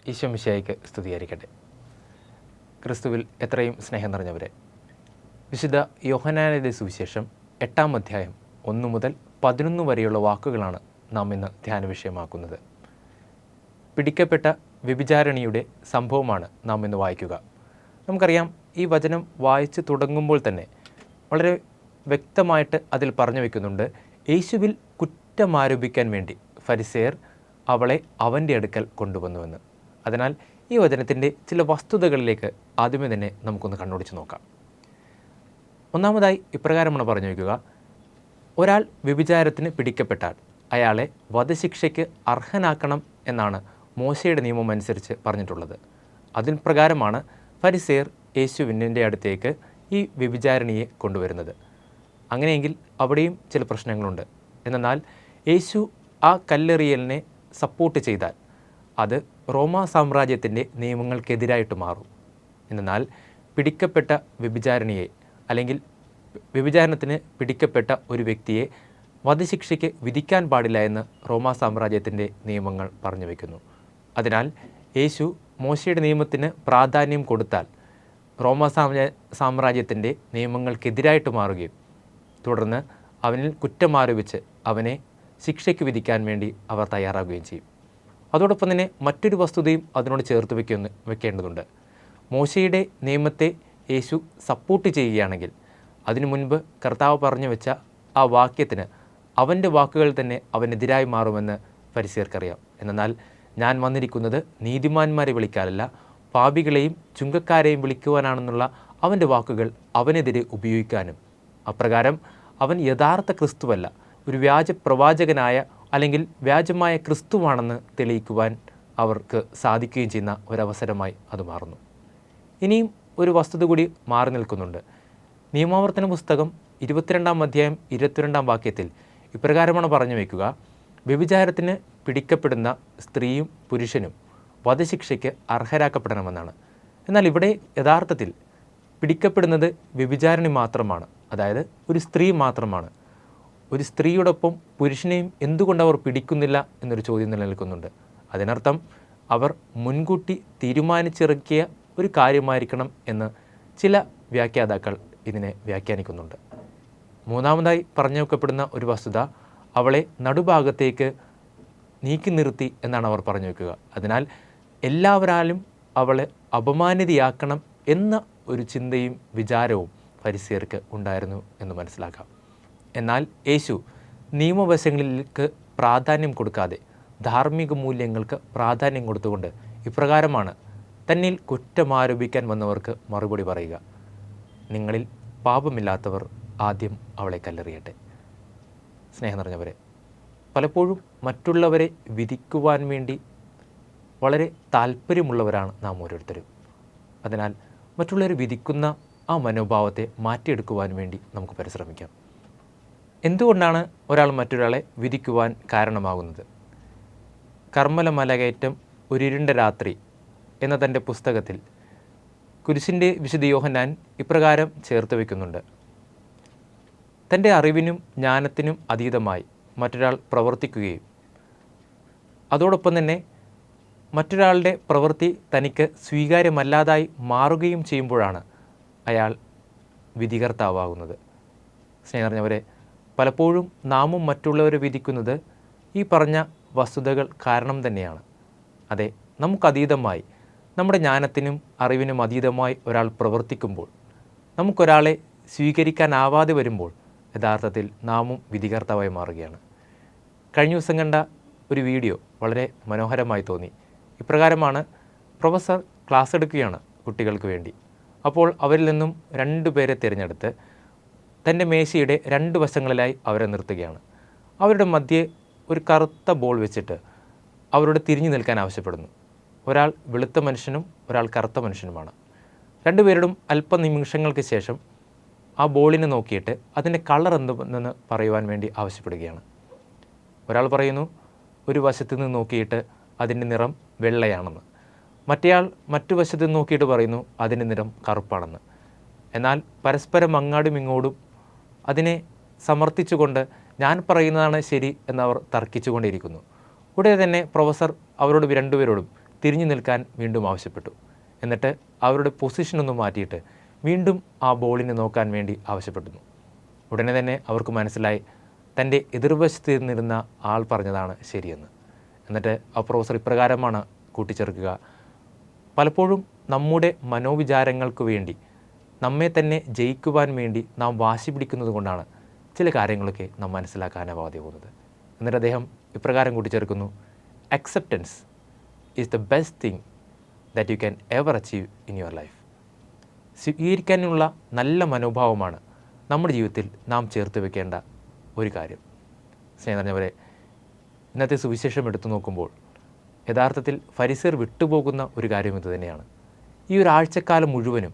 ഈശോ മിശിഹായ്ക്ക് സ്തുതിയായിരിക്കട്ടെ. ക്രിസ്തുവിൽ എത്രയും സ്നേഹം നിറഞ്ഞവരെ, വിശുദ്ധ യോഹന്നാന്റെ സുവിശേഷം 8-ാം അധ്യായം 1 മുതൽ 11 വരെയുള്ള വാക്കുകളാണ് നാം ഇന്ന് ധ്യാന വിഷയമാക്കുന്നത്. പിടിക്കപ്പെട്ട വ്യഭിചാരിണിയുടെ സംഭവമാണ് നാം ഇന്ന് വായിക്കുക. നമുക്കറിയാം, ഈ വചനം വായിച്ച് തുടങ്ങുമ്പോൾ തന്നെ വളരെ വ്യക്തമായിട്ട് അതിൽ പറഞ്ഞു വയ്ക്കുന്നുണ്ട്, യേശുവിൽ കുറ്റമാരോപിക്കാൻ വേണ്ടി ഫരിസേയർ അവളെ അവൻ്റെ അടുക്കൽ കൊണ്ടുവന്നുവെന്ന്. അതിനാൽ ഈ വചനത്തിൻ്റെ ചില വസ്തുതകളിലേക്ക് ആദ്യമേ തന്നെ നമുക്കൊന്ന് കണ്ണോടിച്ച് നോക്കാം. ഒന്നാമതായി ഇപ്രകാരമാണ് പറഞ്ഞു വയ്ക്കുക: ഒരാൾ വ്യഭിചാരത്തിന് പിടിക്കപ്പെട്ടാൽ അയാളെ വധശിക്ഷയ്ക്ക് അർഹനാക്കണം എന്നാണ് മോശയുടെ നിയമം അനുസരിച്ച് പറഞ്ഞിട്ടുള്ളത്. അതിൻ പ്രകാരമാണ് ഫരിസേയർ യേശുവിൻ്റെ അടുത്തേക്ക് ഈ വ്യഭിചാരിണിയെ കൊണ്ടുവരുന്നത്. അങ്ങനെയെങ്കിൽ അവിടെയും ചില പ്രശ്നങ്ങളുണ്ട്. എന്നാൽ യേശു ആ കല്ലെറിയലിനെ സപ്പോർട്ട് ചെയ്താൽ അത് റോമാ സാമ്രാജ്യത്തിൻ്റെ നിയമങ്ങൾക്കെതിരായിട്ട് മാറും. എന്നാൽ പിടിക്കപ്പെട്ട വ്യഭിചാരിണിയെ അല്ലെങ്കിൽ വ്യഭിചാരണത്തിന് പിടിക്കപ്പെട്ട ഒരു വ്യക്തിയെ വധശിക്ഷയ്ക്ക് വിധിക്കാൻ പാടില്ല എന്ന് റോമാ സാമ്രാജ്യത്തിൻ്റെ നിയമങ്ങൾ പറഞ്ഞു വയ്ക്കുന്നു. അതിനാൽ യേശു മോശയുടെ നിയമത്തിന് പ്രാധാന്യം കൊടുത്താൽ റോമാ സാമ്രാജ്യത്തിൻ്റെ നിയമങ്ങൾക്കെതിരായിട്ട് മാറുകയും തുടർന്ന് അവനിൽ കുറ്റമാരോപിച്ച് അവനെ ശിക്ഷയ്ക്ക് വിധിക്കാൻ വേണ്ടി അവർ തയ്യാറാകുകയും ചെയ്യും. അതോടൊപ്പം തന്നെ മറ്റൊരു വസ്തുതയും അതിനോട് ചേർത്ത് വെക്കേണ്ടതുണ്ട്. മോശയുടെ നിയമത്തെ യേശു സപ്പോർട്ട് ചെയ്യുകയാണെങ്കിൽ അതിനു മുൻപ് കർത്താവ് പറഞ്ഞു വെച്ച ആ വാക്യത്തിന് അവൻ്റെ വാക്കുകൾ തന്നെ അവനെതിരായി മാറുമെന്ന് ഫരിസേയർക്കറിയാം. എന്നാൽ ഞാൻ വന്നിരിക്കുന്നത് നീതിമാന്മാരെ വിളിക്കാനല്ല, പാപികളെയും ചുങ്കക്കാരെയും വിളിക്കുവാനാണെന്നുള്ള അവൻ്റെ വാക്കുകൾ അവനെതിരെ ഉപയോഗിക്കാനും അപ്രകാരം അവൻ യഥാർത്ഥ ക്രിസ്തുവല്ല, ഒരു വ്യാജ പ്രവാചകനായ അല്ലെങ്കിൽ വ്യാജമായ ക്രിസ്തുവാണെന്ന് തെളിയിക്കുവാൻ അവർക്ക് സാധിക്കുകയും ചെയ്യുന്ന ഒരവസരമായി അത് മാറുന്നു. ഇനിയും ഒരു വസ്തുത കൂടി മാറി നിൽക്കുന്നുണ്ട്. നിയമാവർത്തന പുസ്തകം 22-ാം അധ്യായം 22-ാം വാക്യത്തിൽ ഇപ്രകാരമാണ് പറഞ്ഞു വയ്ക്കുക: വ്യഭിചാരത്തിന് പിടിക്കപ്പെടുന്ന സ്ത്രീയും പുരുഷനും വധശിക്ഷയ്ക്ക് അർഹരാക്കപ്പെടണമെന്നാണ്. എന്നാൽ ഇവിടെ യഥാർത്ഥത്തിൽ പിടിക്കപ്പെടുന്നത് വ്യഭിചാരിണി മാത്രമാണ്, അതായത് ഒരു സ്ത്രീ മാത്രമാണ്. ഒരു സ്ത്രീയോടൊപ്പം പുരുഷനെയും എന്തുകൊണ്ട് അവർ പിടിക്കുന്നില്ല എന്നൊരു ചോദ്യം നിലനിൽക്കുന്നുണ്ട്. അതിനർത്ഥം അവർ മുൻകൂട്ടി തീരുമാനിച്ചിറക്കിയ ഒരു കാര്യമായിരിക്കണം എന്ന് ചില വ്യാഖ്യാതാക്കൾ ഇതിനെ വ്യാഖ്യാനിക്കുന്നുണ്ട്. മൂന്നാമതായി പറഞ്ഞു വെക്കപ്പെടുന്ന ഒരു വസ്തുത, അവളെ നടുഭാഗത്തേക്ക് നീക്കി നിർത്തി എന്നാണ് അവർ പറഞ്ഞു വെക്കുക. അതിനാൽ എല്ലാവരാലും അവളെ അപമാനിതയാക്കണം എന്ന ഒരു ചിന്തയും വിചാരവും ഫരിസേയർക്ക് ഉണ്ടായിരുന്നു എന്ന് മനസ്സിലാക്കാം. എന്നാൽ യേശു നിയമവശങ്ങളിലേക്ക് പ്രാധാന്യം കൊടുക്കാതെ ധാർമ്മിക മൂല്യങ്ങൾക്ക് പ്രാധാന്യം കൊടുത്തുകൊണ്ട് ഇപ്രകാരമാണ് തന്നിൽ കുറ്റമാരോപിക്കാൻ വന്നവർക്ക് മറുപടി പറയുക: നിങ്ങളിൽ പാപമില്ലാത്തവർ ആദ്യം അവളെ കല്ലെറിയട്ടെ. സ്നേഹം നിറഞ്ഞവരെ, പലപ്പോഴും മറ്റുള്ളവരെ വിധിക്കുവാൻ വേണ്ടി വളരെ താല്പര്യമുള്ളവരാണ് നാം ഓരോരുത്തരും. അതിനാൽ മറ്റുള്ളവരെ വിധിക്കുന്ന ആ മനോഭാവത്തെ മാറ്റിയെടുക്കുവാൻ വേണ്ടി നമുക്ക് പരിശ്രമിക്കാം. എന്തുകൊണ്ടാണ് ഒരാൾ മറ്റൊരാളെ വിധിക്കുവാൻ കാരണമാകുന്നത്? കർമ്മല മലകയറ്റം ഒരിരുണ്ട രാത്രി എന്ന തൻ്റെ പുസ്തകത്തിൽ കുരിശിൻ്റെ വിശുദ്ധ യോഹന്നാൻ ഇപ്രകാരം ചേർത്ത് വയ്ക്കുന്നുണ്ട്: തൻ്റെ അറിവിനും ജ്ഞാനത്തിനും അതീതമായി മറ്റൊരാൾ പ്രവർത്തിക്കുകയും അതോടൊപ്പം തന്നെ മറ്റൊരാളുടെ പ്രവൃത്തി തനിക്ക് സ്വീകാര്യമല്ലാതായി മാറുകയും ചെയ്യുമ്പോഴാണ് അയാൾ വിധികർത്താവാകുന്നത്. സ്നേഹം നിറഞ്ഞവരെ, പലപ്പോഴും നാമും മറ്റുള്ളവരെ വിധിക്കുന്നത് ഈ പറഞ്ഞ വസ്തുതകൾ കാരണം തന്നെയാണ്. അതെ, നമുക്കതീതമായി, നമ്മുടെ ജ്ഞാനത്തിനും അറിവിനും അതീതമായി ഒരാൾ പ്രവർത്തിക്കുമ്പോൾ, നമുക്കൊരാളെ സ്വീകരിക്കാനാവാതെ വരുമ്പോൾ യഥാർത്ഥത്തിൽ നാമും വിധികർത്താവായി മാറുകയാണ്. കഴിഞ്ഞ ദിവസം കണ്ട ഒരു വീഡിയോ വളരെ മനോഹരമായി തോന്നി. ഇപ്രകാരമാണ്: പ്രൊഫസർ ക്ലാസ് എടുക്കുകയാണ് കുട്ടികൾക്ക് വേണ്ടി. അപ്പോൾ അവരിൽ നിന്നും 2 പേരെ തിരഞ്ഞെടുത്ത് തൻ്റെ മേശയുടെ 2 വശങ്ങളിലായി അവരെ നിർത്തുകയാണ്. അവരുടെ മധ്യേ ഒരു കറുത്ത ബോൾ വെച്ചിട്ട് അവരോട് തിരിഞ്ഞു നിൽക്കാൻ ആവശ്യപ്പെടുന്നു. ഒരാൾ വെളുത്ത മനുഷ്യനും ഒരാൾ കറുത്ത മനുഷ്യനുമാണ്. 2 പേരോടും അല്പ നിമിഷങ്ങൾക്ക് ശേഷം ആ ബോളിനെ നോക്കിയിട്ട് അതിൻ്റെ കളർ എന്തെന്ന് പറയുവാൻ വേണ്ടി ആവശ്യപ്പെടുകയാണ്. ഒരാൾ പറയുന്നു ഒരു വശത്ത് നിന്ന് നോക്കിയിട്ട് അതിൻ്റെ നിറം വെള്ളയാണെന്ന്. മറ്റേയാൾ മറ്റു വശത്ത് നിന്ന് നോക്കിയിട്ട് പറയുന്നു അതിൻ്റെ നിറം കറുപ്പാണെന്ന്. എന്നാൽ പരസ്പരം അങ്ങാടും ഇങ്ങോട്ടും അതിനെ സമർത്ഥിച്ചുകൊണ്ട് ഞാൻ പറയുന്നതാണ് ശരി എന്നവർ തർക്കിച്ചുകൊണ്ടിരിക്കുന്നു. ഉടനെ തന്നെ പ്രൊഫസർ അവരോട് 2 പേരോടും തിരിഞ്ഞു നിൽക്കാൻ വീണ്ടും ആവശ്യപ്പെട്ടു. എന്നിട്ട് അവരുടെ പൊസിഷനൊന്ന് മാറ്റിയിട്ട് വീണ്ടും ആ ബോളിനെ നോക്കാൻ വേണ്ടി ആവശ്യപ്പെടുന്നു. ഉടനെ തന്നെ അവർക്ക് മനസ്സിലായി തൻ്റെ എതിർവശത്ത് നിന്നിരുന്ന ആൾ പറഞ്ഞതാണ് ശരിയെന്ന്. എന്നിട്ട് ആ പ്രൊഫസർ ഇപ്രകാരമാണ് കൂട്ടിച്ചേർക്കുക: പലപ്പോഴും നമ്മുടെ മനോവിചാരങ്ങൾക്ക് വേണ്ടി നമ്മെ തന്നെ ജയിക്കുവാൻ വേണ്ടി നാം വാശി പിടിക്കുന്നത് കൊണ്ടാണ് ചില കാര്യങ്ങളൊക്കെ നാം മനസ്സിലാക്കാനാവാതെ പോകുന്നത്. എന്നിട്ട് അദ്ദേഹം ഇപ്രകാരം കൂട്ടിച്ചേർക്കുന്നു: acceptance is the best thing that you can ever achieve in your life. സ്വീകരിക്കാനുള്ള നല്ല മനോഭാവമാണ് നമ്മുടെ ജീവിതത്തിൽ നാം ചേർത്ത് വെക്കേണ്ട ഒരു കാര്യം. സ്നേഹം നിറഞ്ഞവരെ, ഇന്നത്തെ സുവിശേഷം എടുത്തു നോക്കുമ്പോൾ യഥാർത്ഥത്തിൽ ഫരിസേർ വിട്ടുപോകുന്ന ഒരു കാര്യം ഇത് തന്നെയാണ്. ഈ ഒരാഴ്ചക്കാലം മുഴുവനും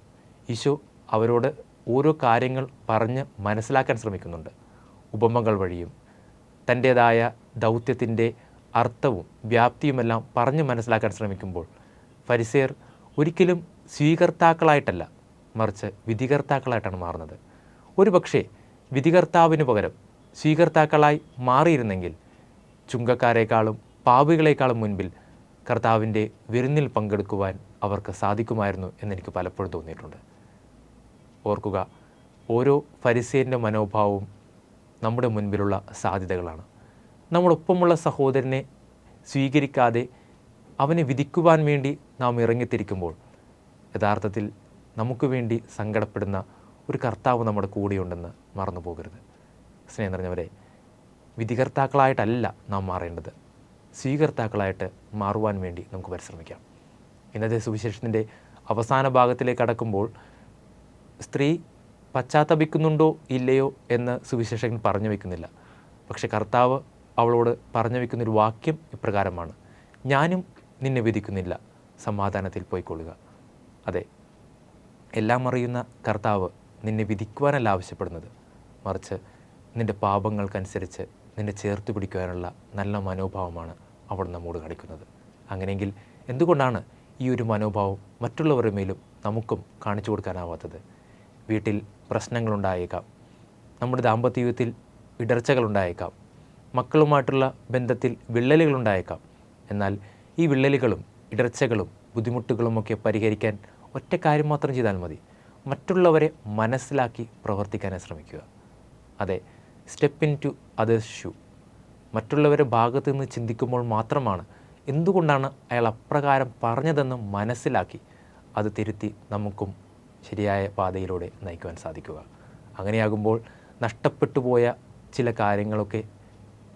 ഈശോ അവരോട് ഓരോ കാര്യങ്ങൾ പറഞ്ഞ് മനസ്സിലാക്കാൻ ശ്രമിക്കുന്നുണ്ട്. ഉപമകൾ വഴിയും തൻ്റേതായ ദൗത്യത്തിൻ്റെ അർത്ഥവും വ്യാപ്തിയുമെല്ലാം പറഞ്ഞ് മനസ്സിലാക്കാൻ ശ്രമിക്കുമ്പോൾ ഫരിസേർ ഒരിക്കലും സ്വീകർത്താക്കളായിട്ടല്ല, മറിച്ച് വിധികർത്താക്കളായിട്ടാണ് മാറുന്നത്. ഒരു പക്ഷേ വിധികർത്താവിന് പകരം സ്വീകർത്താക്കളായി മാറിയിരുന്നെങ്കിൽ ചുങ്കക്കാരേക്കാളും പാപികളെക്കാളും മുൻപിൽ കർത്താവിൻ്റെ വിരുന്നിൽ പങ്കെടുക്കുവാൻ അവർക്ക് സാധിക്കുമായിരുന്നു എന്നെനിക്ക് പലപ്പോഴും തോന്നിയിട്ടുണ്ട്. ഓർക്കുക, ഓരോ ഫരിസേയൻ്റെ മനോഭാവവും നമ്മുടെ മുൻപിലുള്ള സാധ്യതകളാണ്. നമ്മളൊപ്പമുള്ള സഹോദരനെ സ്വീകരിക്കാതെ അവനെ വിധിക്കുവാൻ വേണ്ടി നാം ഇറങ്ങിത്തിരിക്കുമ്പോൾ യഥാർത്ഥത്തിൽ നമുക്ക് വേണ്ടി സങ്കടപ്പെടുന്ന ഒരു കർത്താവ് നമ്മുടെ കൂടെയുണ്ടെന്ന് മറന്നു പോകരുത്. സ്നേഹം നിറഞ്ഞവരെ, വിധികർത്താക്കളായിട്ടല്ല നാം മാറേണ്ടത്, സ്വീകർത്താക്കളായിട്ട് മാറുവാൻ വേണ്ടി നമുക്ക് പരിശ്രമിക്കാം. ഇന്നത്തെ സുവിശേഷത്തിൻ്റെ അവസാന ഭാഗത്തിലേക്ക് കടക്കുമ്പോൾ സ്ത്രീ പശ്ചാത്തപിക്കുന്നുണ്ടോ ഇല്ലയോ എന്ന് സുവിശേഷകൻ പറഞ്ഞു വയ്ക്കുന്നില്ല. പക്ഷെ കർത്താവ് അവളോട് പറഞ്ഞു വയ്ക്കുന്നൊരു വാക്യം ഇപ്രകാരമാണ്: ഞാനും നിന്നെ വിധിക്കുന്നില്ല, സമാധാനത്തിൽ പോയിക്കൊള്ളുക. അതെ, എല്ലാം അറിയുന്ന കർത്താവ് നിന്നെ വിധിക്കുവാനല്ല ആവശ്യപ്പെടുന്നത്, മറിച്ച് നിൻ്റെ പാപങ്ങൾക്കനുസരിച്ച് നിന്നെ ചേർത്ത് പിടിക്കുവാനുള്ള നല്ല മനോഭാവമാണ് അവൾ നമ്മോട് കാണിക്കുന്നത്. അങ്ങനെയെങ്കിൽ എന്തുകൊണ്ടാണ് ഈ ഒരു മനോഭാവം മറ്റുള്ളവരുടെ മേലും നമുക്കും കാണിച്ചു കൊടുക്കാനാവാത്തത്? വീട്ടിൽ പ്രശ്നങ്ങളുണ്ടായേക്കാം, നമ്മുടെ ദാമ്പത്യ ജീവിതത്തിൽ ഇടർച്ചകളുണ്ടായേക്കാം, മക്കളുമായിട്ടുള്ള ബന്ധത്തിൽ വിള്ളലുകളുണ്ടായേക്കാം. എന്നാൽ ഈ വിള്ളലുകളും ഇടർച്ചകളും ബുദ്ധിമുട്ടുകളുമൊക്കെ പരിഹരിക്കാൻ ഒറ്റ കാര്യം മാത്രം ചെയ്താൽ മതി: മറ്റുള്ളവരെ മനസ്സിലാക്കി പ്രവർത്തിക്കാനായി ശ്രമിക്കുക. അതെ, step into others shoe. മറ്റുള്ളവരുടെ ഭാഗത്തു നിന്ന് ചിന്തിക്കുമ്പോൾ മാത്രമാണ് എന്തുകൊണ്ടാണ് അയാൾ അപ്രകാരം പറഞ്ഞതെന്ന് മനസ്സിലാക്കി അത് തിരുത്തി നമുക്കും ശരിയായ പാതയിലൂടെ നയിക്കുവാൻ സാധിക്കുക. അങ്ങനെയാകുമ്പോൾ നഷ്ടപ്പെട്ടു പോയ ചില കാര്യങ്ങളൊക്കെ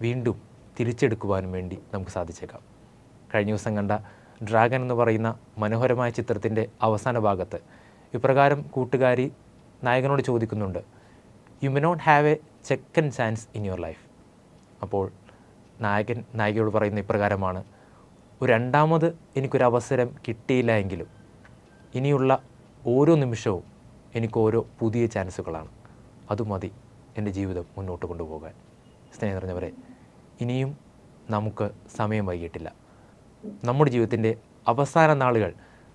വീണ്ടും തിരിച്ചെടുക്കുവാനും വേണ്ടി നമുക്ക് സാധിച്ചേക്കാം. കഴിഞ്ഞ ദിവസം കണ്ട ഡ്രാഗൺ എന്ന് പറയുന്ന മനോഹരമായ ചിത്രത്തിൻ്റെ അവസാന ഭാഗത്ത് ഇപ്രകാരം കൂട്ടുകാരി നായകനോട് ചോദിക്കുന്നുണ്ട്: you may not have a second chance in your life. അപ്പോൾ നായകൻ നായികയോട് പറയുന്ന ഇപ്രകാരമാണ്: രണ്ടാമത് എനിക്കൊരവസരം കിട്ടിയില്ല എങ്കിലും ഇനിയുള്ള ഓരോ നിമിഷവും എനിക്ക് ഓരോ പുതിയ ചാൻസുകളാണ്. അതുമതി എൻ്റെ ജീവിതം മുന്നോട്ട് കൊണ്ടുപോകാൻ. സ്നേഹം നിറഞ്ഞവരെ, ഇനിയും നമുക്ക് സമയം വൈകിട്ടില്ല. നമ്മുടെ ജീവിതത്തിൻ്റെ അവസാന നാളുകൾ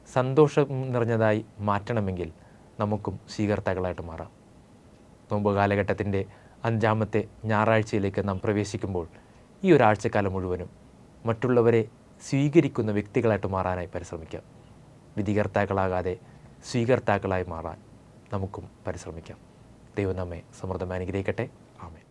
സന്തോഷം നിറഞ്ഞതായി മാറ്റണമെങ്കിൽ നമുക്കും സ്വീകർത്താക്കളായിട്ട് മാറാം. നോമ്പ് കാലഘട്ടത്തിൻ്റെ 5ാമത്തെ ഞായറാഴ്ചയിലേക്ക് നാം പ്രവേശിക്കുമ്പോൾ ഈ ഒരാഴ്ചക്കാലം മുഴുവനും മറ്റുള്ളവരെ സ്വീകരിക്കുന്ന വ്യക്തികളായിട്ട് മാറാനായി പരിശ്രമിക്കാം. വിധികർത്താക്കളാകാതെ സ്വീകർത്താക്കളായി മാറാൻ നമുക്കും പരിശ്രമിക്കാം. ദൈവം നമ്മെ സമൃദ്ധമായി അനുഗ്രഹിക്കട്ടെ. ആമേൻ.